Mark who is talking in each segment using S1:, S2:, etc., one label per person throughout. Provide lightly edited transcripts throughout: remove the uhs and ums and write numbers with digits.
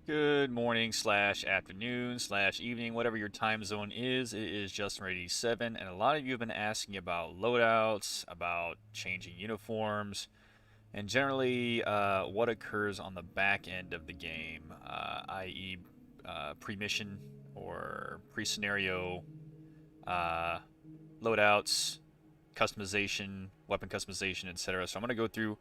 S1: Good morning slash afternoon slash evening, whatever your time zone is. It is Justin87, and a lot of you have been asking about loadouts, about changing uniforms, and generally what occurs on the back end of the game, i.e., pre-mission or pre-scenario uh, loadouts, customization, weapon customization, etc. So I'm going to go through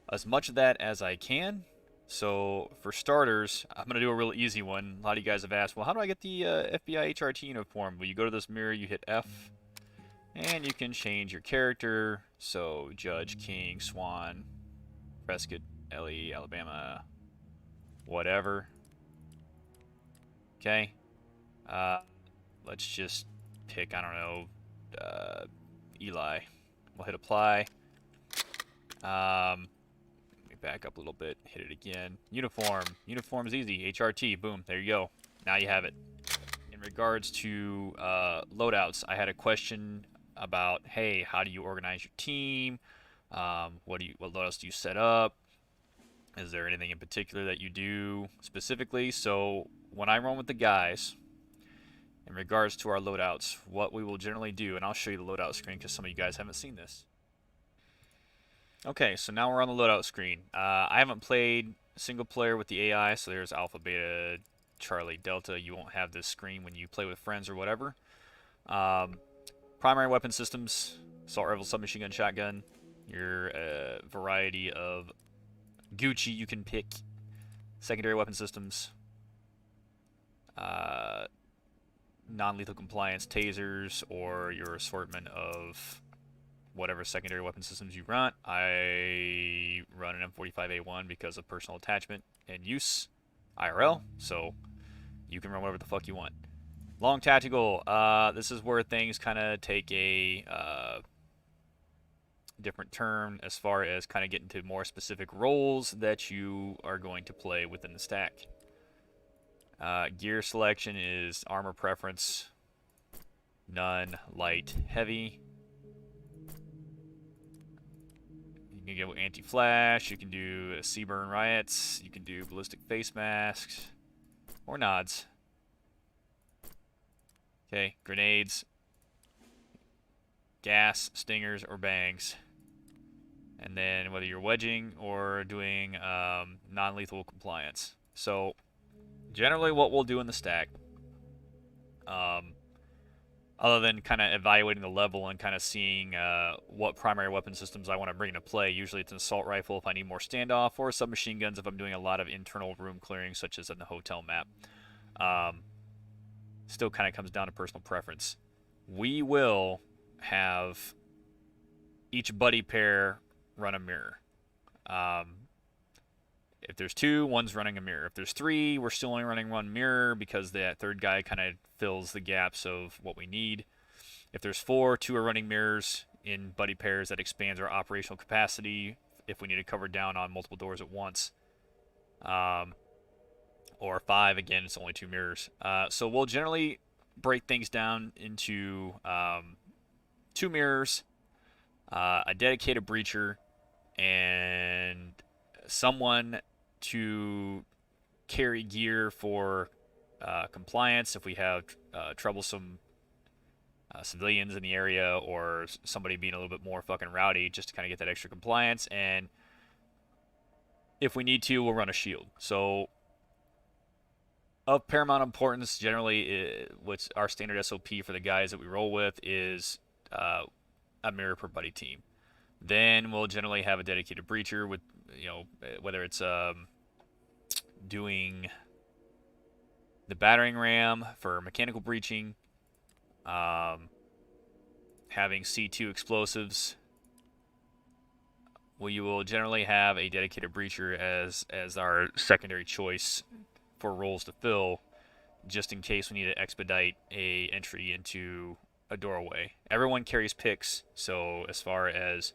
S1: as much of that as I can. So for starters, I'm going to do a real easy one. A lot of you guys have asked, well, how do I get the FBI HRT uniform? Well, you go to this mirror, you hit F, and you can change your character. So Judge, King, Swan, Prescott, Ellie, Alabama, whatever. Okay. Uh, let's just pick, I don't know, Eli. We'll hit apply. Back up a little bit, hit it again. Uniform. Uniform's easy. HRT. Boom. There you go. Now you have it. In regards to loadouts, I had a question about, hey, how do you organize your team? What loadouts do you set up? Is there anything in particular that you do specifically? So when I run with the guys, in regards to our loadouts, what we will generally do, and I'll show you the loadout screen because some of you guys haven't seen this. Okay, so now we're on the loadout screen. I haven't played single player with the AI, so there's Alpha, Beta, Charlie, Delta. You won't have this screen when you play with friends or whatever. Primary weapon systems, assault rifle, submachine gun, shotgun. Your variety of Gucci you can pick. Secondary weapon systems. Non-lethal compliance, tasers, or your assortment of whatever secondary weapon systems you run. I run an M45A1 because of personal attachment and use IRL, so you can run whatever the fuck you want. Long tactical, this is where things kind of take a different turn as far as kind of getting to more specific roles that you are going to play within the stack. Gear selection is armor preference, none, light, heavy. You can go anti-flash, you can do Seaburn riots, you can do ballistic face masks, or nods. Okay, grenades, gas, stingers, or bangs. And then whether you're wedging or doing non-lethal compliance. So generally what we'll do in the stack, other than kind of evaluating the level and kind of seeing what primary weapon systems I want to bring into play. Usually it's an assault rifle if I need more standoff, or submachine guns if I'm doing a lot of internal room clearing, such as in the hotel map. Still kind of comes down to personal preference. We will have each buddy pair run a mirror. If there's two, one's running a mirror. If there's three, we're still only running one mirror because that third guy kind of fills the gaps of what we need. If there's four, two are running mirrors in buddy pairs. That expands our operational capacity if we need to cover down on multiple doors at once. Or five, again, it's only two mirrors. So we'll generally break things down into two mirrors, a dedicated breacher, and someone to carry gear for compliance if we have troublesome civilians in the area, or somebody being a little bit more fucking rowdy, just to kind of get that extra compliance. And if we need to, we'll run a shield. So of paramount importance, generally, what's our standard SOP for the guys that we roll with is a mirror per buddy team. Then we'll generally have a dedicated breacher with, whether it's doing the battering ram for mechanical breaching, having C2 explosives. We will generally have a dedicated breacher as our secondary choice for roles to fill, just in case we need to expedite a entry into a doorway. Everyone carries picks, so as far as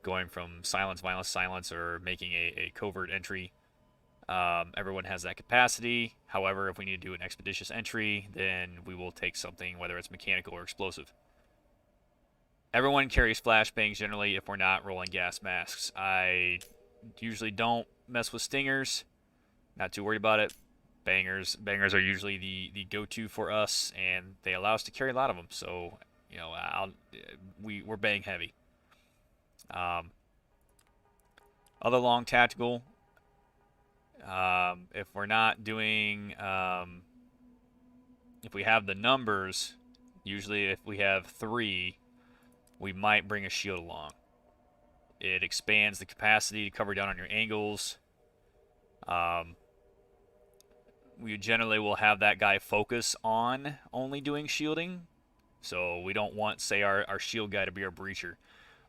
S1: going from silence, violence, silence, or making a covert entry, everyone has that capacity. However, if we need to do an expeditious entry, then we will take something, whether it's mechanical or explosive. Everyone carries flashbangs generally if we're not rolling gas masks. I usually don't mess with stingers. Not too worried about it. Bangers are usually the go-to for us, and they allow us to carry a lot of them. So, you know, we're bang heavy. Um, Other long tactical, if we're not doing, if we have the numbers, usually if we have 3, we might bring a shield along. It expands the capacity to cover down on your angles. We generally will have that guy focus on only doing shielding. So we don't want, say, our shield guy to be our breacher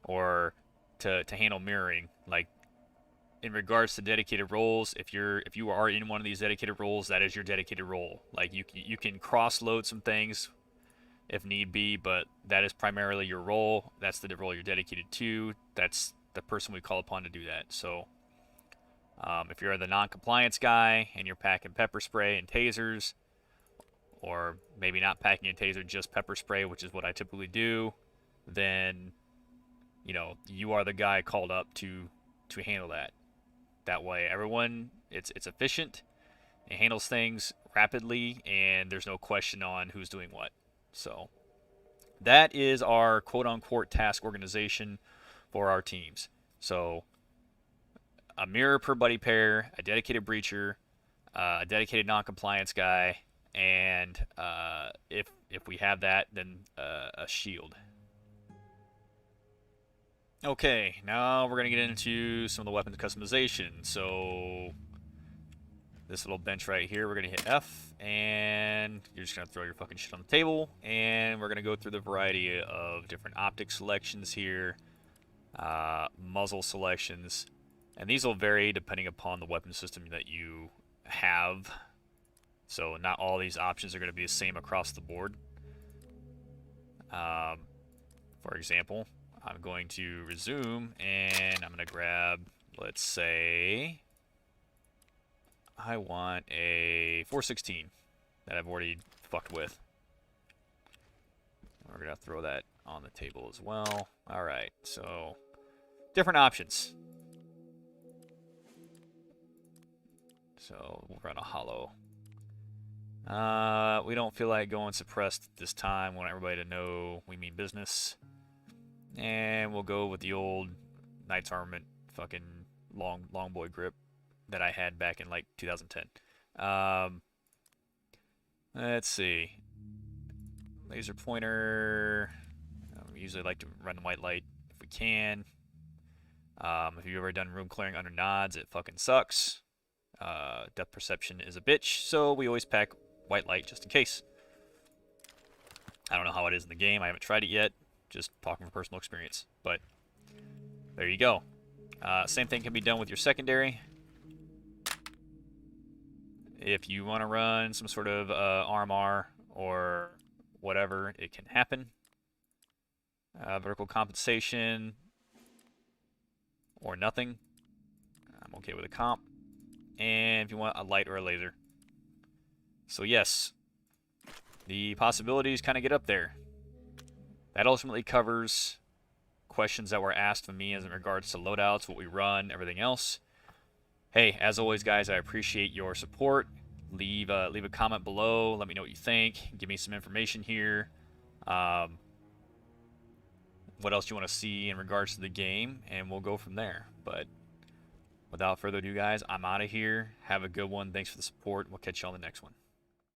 S1: or to handle mirroring. Like, in regards to dedicated roles, if you are in one of these dedicated roles, that is your dedicated role. Like, you can cross load some things if need be, but that is primarily your role. That's the role you're dedicated to. That's the person we call upon to do that. So if you're the non-compliance guy and you're packing pepper spray and tasers, or maybe not packing a taser, just pepper spray, which is what I typically do, then you are the guy called up to handle that. That way, everyone, it's efficient, it handles things rapidly, and there's no question on who's doing what. So that is our quote-unquote task organization for our teams. So a mirror per buddy pair, a dedicated breacher, a dedicated non-compliance guy, and if we have that, then a shield. Okay, now we're gonna get into some of the weapons customization. So this little bench right here, we're gonna hit F, and you're just gonna throw your fucking shit on the table, and we're gonna go through the variety of different optic selections here, muzzle selections, and these will vary depending upon the weapon system that you have. So not all these options are going to be the same across the board. For example, I'm going to resume, and I'm going to grab, let's say, I want a 416 that I've already fucked with. We're going to throw that on the table as well. All right, so different options. So we'll run a hollow. We don't feel like going suppressed this time. We want everybody to know we mean business. And we'll go with the old Knight's Armament fucking long boy grip that I had back in like 2010. Let's see. Laser pointer. We usually like to run white light if we can. If you've ever done room clearing under nods, it fucking sucks. Depth perception is a bitch, so we always pack white light just in case. I don't know how it is in the game. I haven't tried it yet. Just talking from personal experience. But there you go. Same thing can be done with your secondary. If you want to run some sort of RMR or whatever, it can happen. Vertical compensation or nothing. I'm okay with a comp. And if you want a light or a laser. So yes, the possibilities kind of get up there. That ultimately covers questions that were asked of me as in regards to loadouts, what we run, everything else. Hey, as always, guys, I appreciate your support. Leave a comment below. Let me know what you think. Give me some information here. What else you want to see in regards to the game, and we'll go from there. But without further ado, guys, I'm out of here. Have a good one. Thanks for the support. We'll catch you on the next one.